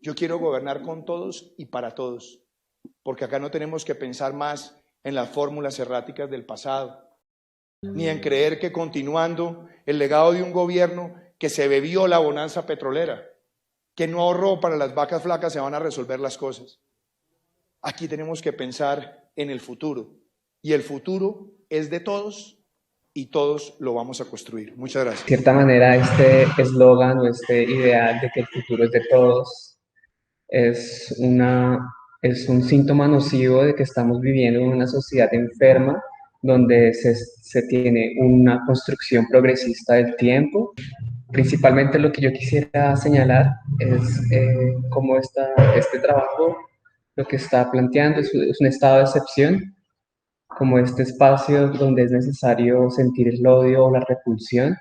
Yo quiero gobernar con todos y para todos, porque acá no tenemos que pensar más en las fórmulas erráticas del pasado, ni en creer que continuando el legado de un gobierno que se bebió la bonanza petrolera, que no ahorró para las vacas flacas, se van a resolver las cosas. Aquí tenemos que pensar en el futuro, y el futuro es de todos y todos lo vamos a construir. Muchas gracias. De cierta manera, este eslogan o este ideal de que el futuro es de todos es es un síntoma nocivo de que estamos viviendo en una sociedad enferma donde se tiene una construcción progresista del tiempo. Principalmente lo que yo quisiera señalar es cómo este trabajo lo que está planteando es un estado de excepción, como este espacio donde es necesario sentir el odio o la repulsión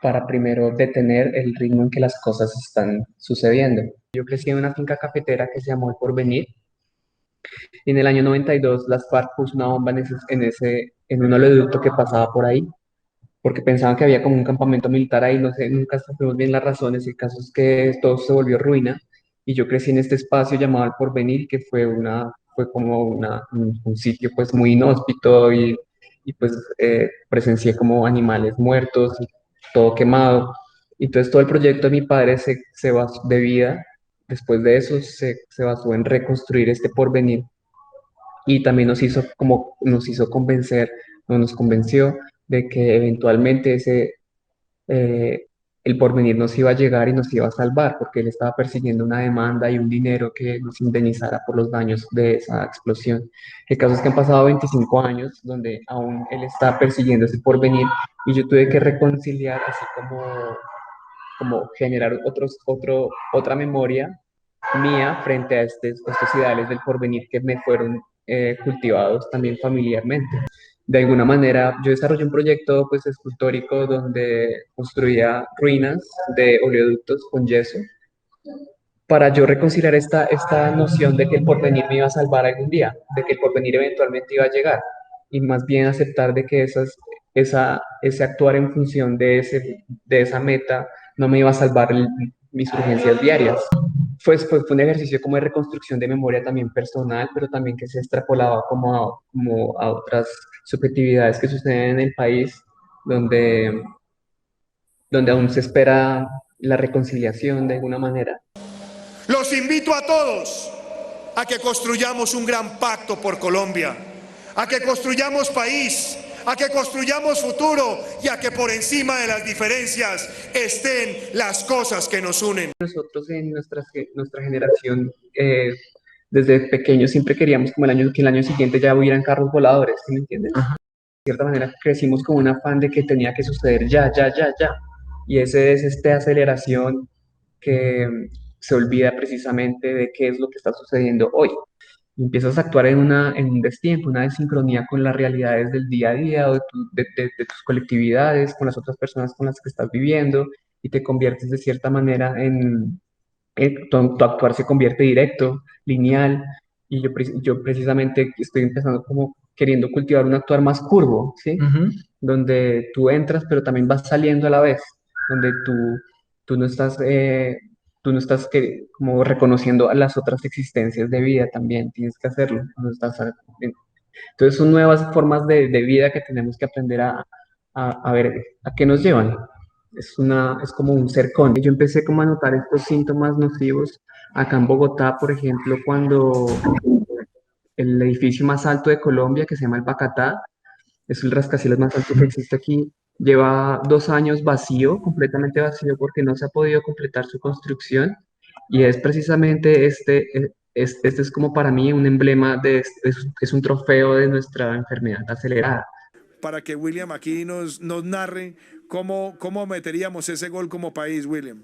para primero detener el ritmo en que las cosas están sucediendo. Yo crecí en una finca cafetera que se llamó El Porvenir y en el año 92 las FARC puso una bomba en un oleoducto que pasaba por ahí porque pensaban que había como un campamento militar ahí, no sé, nunca sabemos bien las razones, el caso es que todo se volvió ruina y yo crecí en este espacio llamado El Porvenir, que fue como un sitio pues muy inhóspito y pues presencié como animales muertos, y todo quemado. Y entonces todo el proyecto de mi padre se basó de vida, después de eso se basó en reconstruir este porvenir y también nos hizo convencer, o nos convenció de que eventualmente eh, el porvenir nos iba a llegar y nos iba a salvar, porque él estaba persiguiendo una demanda y un dinero que nos indemnizara por los daños de esa explosión. El caso es que han pasado 25 años donde aún él está persiguiendo ese porvenir y yo tuve que reconciliar, así como generar otra memoria mía frente a estos ideales del porvenir que me fueron cultivados también familiarmente. De alguna manera, yo desarrollé un proyecto pues escultórico donde construía ruinas de oleoductos con yeso para yo reconciliar esta noción de que el porvenir me iba a salvar algún día, de que el porvenir eventualmente iba a llegar, y más bien aceptar de que ese actuar en función de esa meta no me iba a salvar mis urgencias diarias. Fue un ejercicio como de reconstrucción de memoria también personal, pero también que se extrapolaba como a otras subjetividades que suceden en el país, donde, donde aún se espera la reconciliación de alguna manera. Los invito a todos a que construyamos un gran pacto por Colombia, a que construyamos país, a que construyamos futuro y a que por encima de las diferencias estén las cosas que nos unen. Nosotros en nuestra generación, desde pequeños siempre queríamos como que el año siguiente ya hubieran carros voladores, ¿sí me entiendes? Ajá. De cierta manera crecimos con un afán de que tenía que suceder ya, ya, ya, ya. Y ese es esta aceleración que se olvida precisamente de qué es lo que está sucediendo hoy. Y empiezas a actuar en un destiempo, una desincronía con las realidades del día a día o de tus colectividades, con las otras personas con las que estás viviendo y te conviertes de cierta manera tu actuar se convierte directo, lineal, y yo precisamente estoy empezando como queriendo cultivar un actuar más curvo, ¿sí? Donde tú entras, pero también vas saliendo a la vez, donde tú no estás, tú no estás como reconociendo a las otras existencias de vida también, tienes que hacerlo. Entonces son nuevas formas de vida que tenemos que aprender a ver a qué nos llevan. Es como un cercón. Yo empecé como a notar estos síntomas nocivos acá en Bogotá, por ejemplo, cuando el edificio más alto de Colombia, que se llama el Pacatá, es el rascacielos más alto que existe aquí, lleva 2 años vacío, completamente vacío, porque no se ha podido completar su construcción. Y es precisamente este es como para mí un emblema es un trofeo de nuestra enfermedad acelerada. Para que William aquí nos narre cómo meteríamos ese gol como país, William.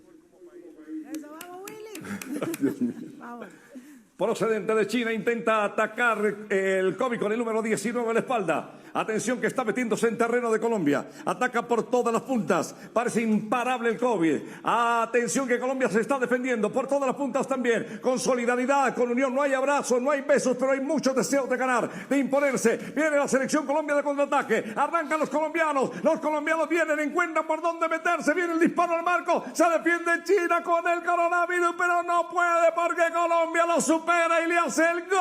Eso, vamos, Willy. Vamos. procedente de China, intenta atacar el Kobe con el número 19 en la espalda. Atención que está metiéndose en terreno de Colombia. Ataca por todas las puntas. Parece imparable el Kobe. Atención que Colombia se está defendiendo por todas las puntas también. Con solidaridad, con unión. No hay abrazos, no hay besos, pero hay muchos deseos de ganar, de imponerse. Viene la selección Colombia de contraataque. Arrancan los colombianos. Los colombianos vienen, encuentran por dónde meterse. Viene el disparo al marco. Se defiende China con el coronavirus, pero no puede porque Colombia lo supera y le hace el gol.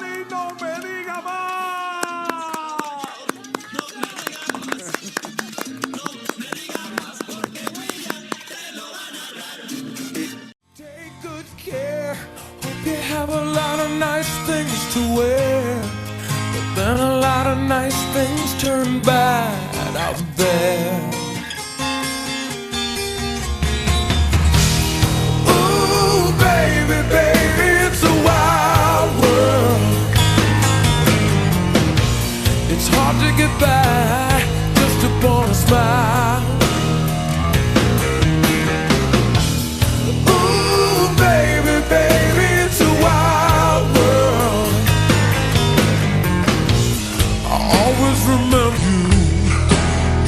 Y no me diga más. Take good care. Hope you have a lot of nice things to wear, but then a lot of nice things turn bad out there. Baby, baby, it's a wild world. It's hard to get by just upon a smile. Ooh, baby, baby, it's a wild world. I always remember you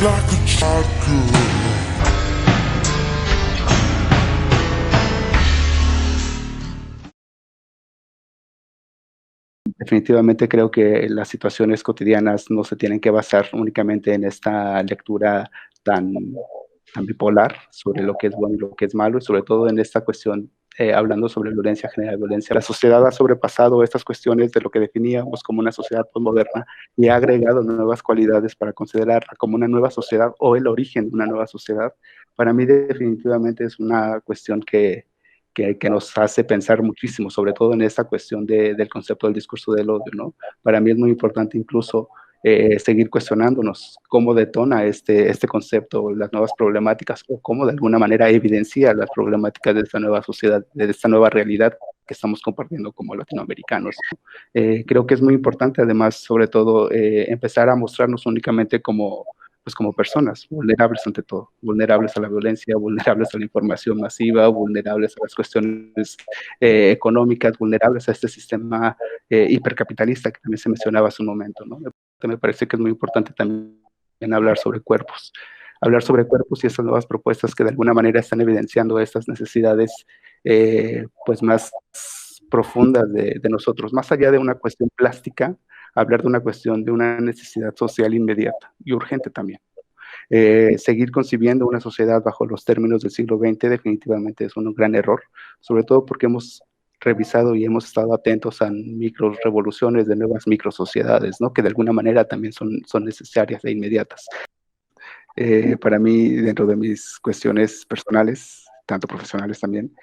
like a child girl. Definitivamente creo que las situaciones cotidianas no se tienen que basar únicamente en esta lectura tan bipolar sobre lo que es bueno y lo que es malo, y sobre todo en esta cuestión, hablando sobre violencia, general violencia. La sociedad ha sobrepasado estas cuestiones de lo que definíamos como una sociedad postmoderna y ha agregado nuevas cualidades para considerarla como una nueva sociedad o el origen de una nueva sociedad. Para mí definitivamente es una cuestión que nos hace pensar muchísimo, sobre todo en esta cuestión del concepto del discurso del odio, ¿no? Para mí es muy importante incluso seguir cuestionándonos cómo detona este concepto, las nuevas problemáticas, o cómo de alguna manera evidencia las problemáticas de esta nueva sociedad, de esta nueva realidad que estamos compartiendo como latinoamericanos. Creo que es muy importante, además, sobre todo, empezar a mostrarnos únicamente como personas vulnerables ante todo, vulnerables a la violencia, vulnerables a la información masiva, vulnerables a las cuestiones económicas, vulnerables a este sistema hipercapitalista que también se mencionaba hace un momento, ¿no? Me parece que es muy importante también hablar sobre cuerpos y estas nuevas propuestas que de alguna manera están evidenciando estas necesidades pues más profundas de nosotros, más allá de una cuestión plástica, hablar de una cuestión de una necesidad social inmediata y urgente también. Seguir concibiendo una sociedad bajo los términos del siglo XX definitivamente es un gran error, sobre todo porque hemos revisado y hemos estado atentos a micro revoluciones de nuevas micro sociedades, ¿no? Que de alguna manera también son necesarias e inmediatas. Para mí, dentro de mis cuestiones personales, tanto profesionales también,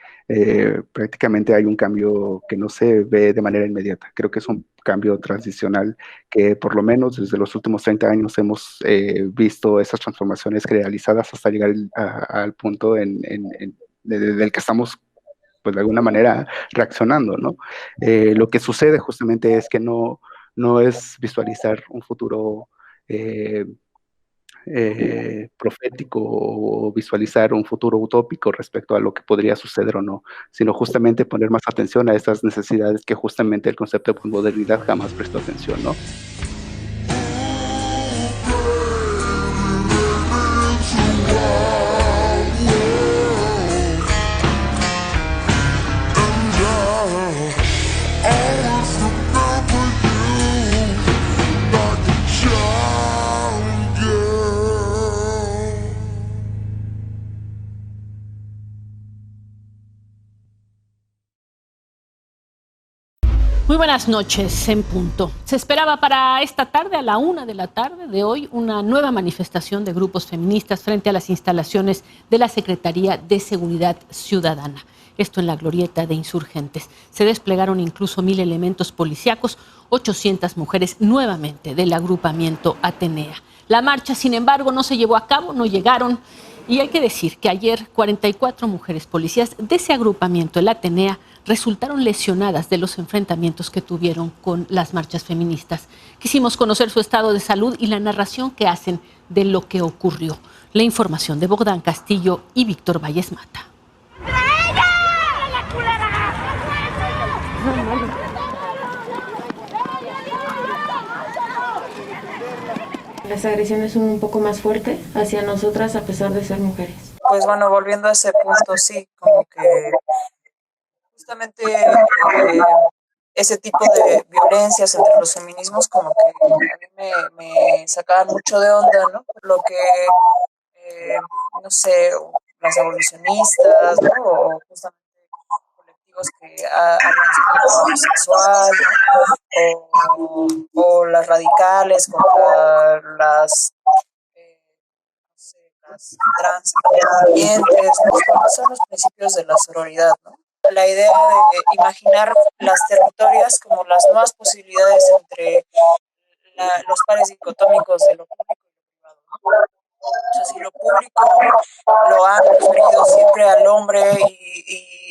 prácticamente hay un cambio que no se ve de manera inmediata. Creo que es un cambio transicional que por lo menos desde los últimos 30 años hemos visto esas transformaciones realizadas hasta llegar al punto del que estamos, pues de alguna manera, reaccionando, ¿no? Lo que sucede justamente es que no es visualizar un futuro profético o visualizar un futuro utópico respecto a lo que podría suceder o no, sino justamente poner más atención a estas necesidades que justamente el concepto de posmodernidad jamás prestó atención, ¿no? Muy buenas noches, en punto. Se esperaba para esta tarde, a la 1 de la tarde de hoy, una nueva manifestación de grupos feministas frente a las instalaciones de la Secretaría de Seguridad Ciudadana. Esto en la glorieta de Insurgentes. Se desplegaron incluso 1,000 elementos policíacos, 800 mujeres nuevamente del agrupamiento Atenea. La marcha, sin embargo, no se llevó a cabo, no llegaron. Y hay que decir que ayer 44 mujeres policías de ese agrupamiento, el Atenea, resultaron lesionadas de los enfrentamientos que tuvieron con las marchas feministas. Quisimos conocer su estado de salud y la narración que hacen de lo que ocurrió. La información de Bogdán Castillo y Víctor Valles Mata. Las agresiones son un poco más fuertes hacia nosotras a pesar de ser mujeres. Pues bueno, volviendo a ese punto, sí, como que justamente ese tipo de violencias entre los feminismos como que a mí me sacaban mucho de onda, ¿no? Lo que, no sé, las abolicionistas, ¿no? O justamente colectivos que hablan sobre el trabajo sexual, ¿no? O las radicales contra las las trans independientes, ¿no? Son los principios de la sororidad, ¿no? La idea de imaginar las territorias como las nuevas posibilidades entre los pares dicotómicos de lo público y lo privado, ¿no? O sea, si lo público lo han preferido siempre al hombre y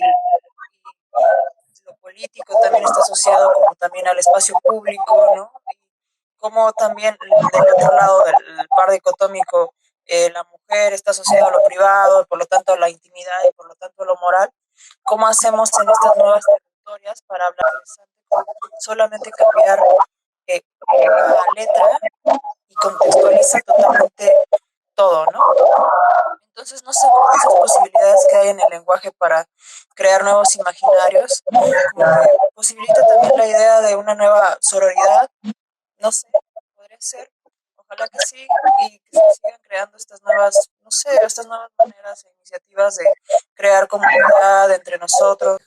lo político también está asociado como también al espacio público, ¿no? Y como también del otro lado del par dicotómico la mujer está asociada a lo privado, por lo tanto a la intimidad y por lo tanto a lo moral. ¿Cómo hacemos en estas nuevas territorias para hablar de solamente cambiar una letra y contextualiza totalmente todo, ¿no? Entonces, no sé, con esas posibilidades que hay en el lenguaje para crear nuevos imaginarios, como que posibilita también la idea de una nueva sororidad, no sé, podría ser. Ojalá que sí, y que se sigan creando estas nuevas, no sé, estas nuevas maneras e iniciativas de crear comunidad entre nosotros.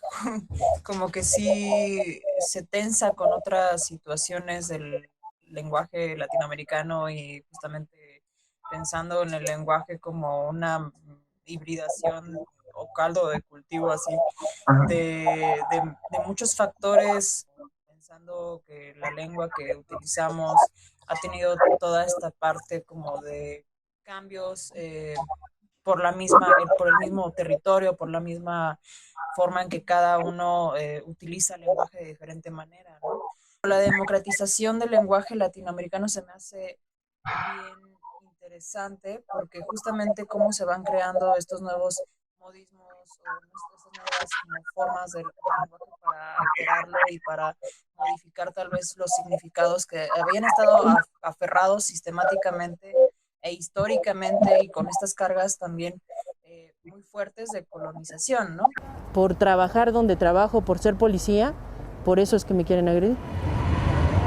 Como que sí se tensa con otras situaciones del lenguaje latinoamericano y justamente pensando en el lenguaje como una hibridación o caldo de cultivo así de muchos factores, pensando que la lengua que utilizamos ha tenido toda esta parte como de cambios por el mismo territorio, por la misma forma en que cada uno utiliza el lenguaje de diferente manera, ¿no? La democratización del lenguaje latinoamericano se me hace bien interesante porque justamente cómo se van creando estos nuevos modismos o estas nuevas como formas del lenguaje para alterarlo y para modificar tal vez los significados que habían estado aferrados sistemáticamente e históricamente y con estas cargas también muy fuertes de colonización, ¿no? Por trabajar donde trabajo, por ser policía, por eso es que me quieren agredir.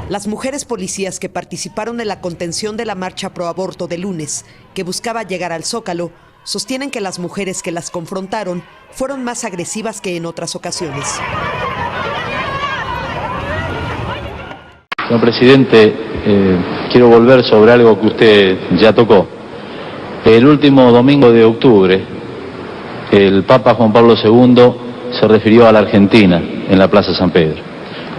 Las mujeres policías que participaron en la contención de la marcha pro aborto de lunes, que buscaba llegar al Zócalo, sostienen que las mujeres que las confrontaron fueron más agresivas que en otras ocasiones. Señor presidente, quiero volver sobre algo que usted ya tocó. El último domingo de octubre, el Papa Juan Pablo II se refirió a la Argentina en la Plaza San Pedro,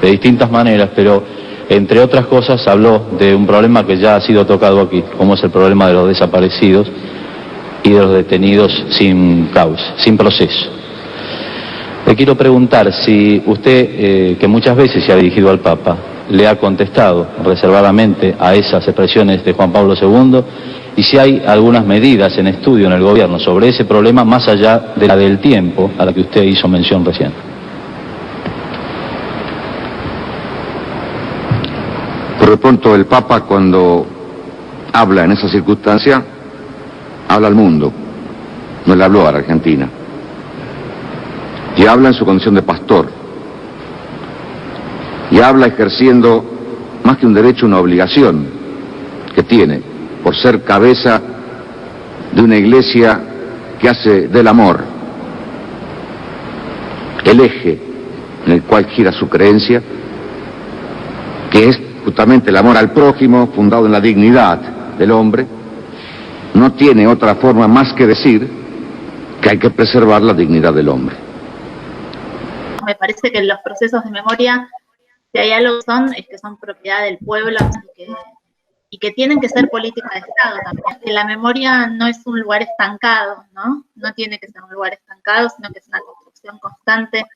de distintas maneras, pero entre otras cosas habló de un problema que ya ha sido tocado aquí, como es el problema de los desaparecidos y de los detenidos sin causa, sin proceso. Le quiero preguntar si usted, que muchas veces se ha dirigido al Papa, le ha contestado reservadamente a esas expresiones de Juan Pablo II y si hay algunas medidas en estudio en el gobierno sobre ese problema más allá de la del tiempo a la que usted hizo mención recién. Por lo pronto el Papa cuando habla en esa circunstancia habla al mundo, no le habló a la Argentina y habla en su condición de pastor y habla ejerciendo más que un derecho, una obligación que tiene por ser cabeza de una iglesia que hace del amor el eje en el cual gira su creencia, que es justamente el amor al prójimo fundado en la dignidad del hombre. No tiene otra forma más que decir que hay que preservar la dignidad del hombre. Me parece que los procesos de memoria, si hay algo es que son propiedad del pueblo y que tienen que ser política de Estado también. Que la memoria no es un lugar estancado, ¿no? No tiene que ser un lugar estancado, sino que es una construcción constante.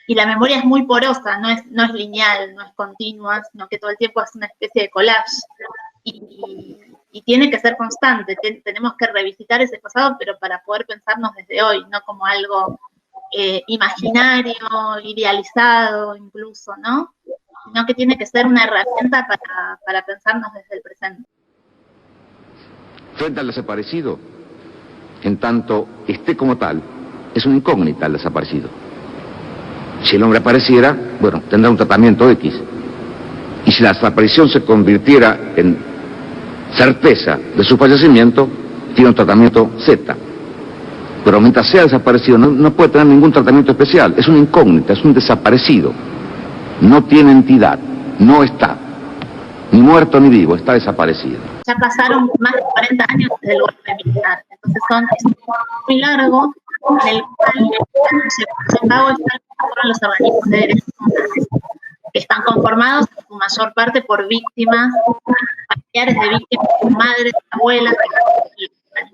Y la memoria es muy porosa, no es lineal, no es continua, sino que todo el tiempo es una especie de collage. Y tiene que ser constante, tenemos que revisitar ese pasado, pero para poder pensarnos desde hoy, no como algo imaginario, idealizado incluso, ¿no? Sino que tiene que ser una herramienta para pensarnos desde el presente. Frente al desaparecido, en tanto esté como tal, es una incógnita el desaparecido. Si el hombre apareciera, bueno, tendrá un tratamiento X. Y si la desaparición se convirtiera en certeza de su fallecimiento, tiene un tratamiento Z. Pero mientras sea desaparecido, no puede tener ningún tratamiento especial. Es una incógnita, es un desaparecido. No tiene entidad, no está. Ni muerto ni vivo, está desaparecido. Ya pasaron más de 40 años desde el golpe militar. Entonces es un tiempo muy largo en el cual se pago están los organismos de derechos humanos, que están conformados en su mayor parte por víctimas, familiares de víctimas, madres, abuelas,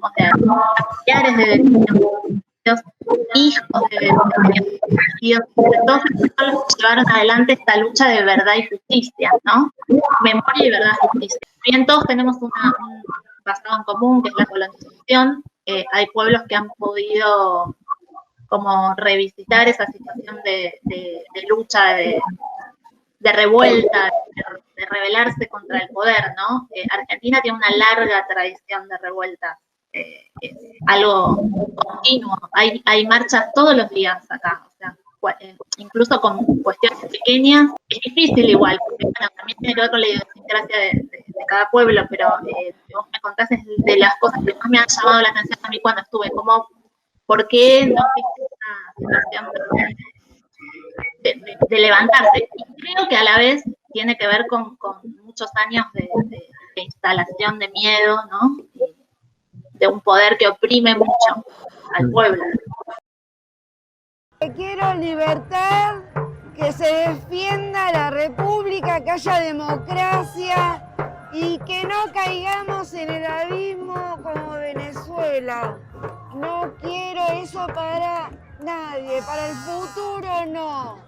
familiares de detenidos, hijos de detenidos, todos son los que llevaron adelante esta lucha de verdad y justicia, ¿no? Memoria y verdad y justicia. Bien, todos tenemos un pasado en común, que es la colonización. Hay pueblos que han podido como revisitar esa situación de lucha, de revuelta, de rebelarse contra el poder, ¿no? Argentina tiene una larga tradición de revuelta, algo continuo. Hay marchas todos los días acá, o sea, incluso con cuestiones pequeñas. Es difícil igual, porque bueno, también tiene que ver con la idiosincrasia de cada pueblo, pero vos me contás es de las cosas que más me han llamado la atención a mí cuando estuve, como ¿por qué no existe una situación de levantarse? Y creo que a la vez tiene que ver con muchos años de instalación de miedo, ¿no? De un poder que oprime mucho al pueblo. Quiero libertad, que se defienda la república, que haya democracia y que no caigamos en el abismo como Venezuela. No quiero eso para nadie, para el futuro no.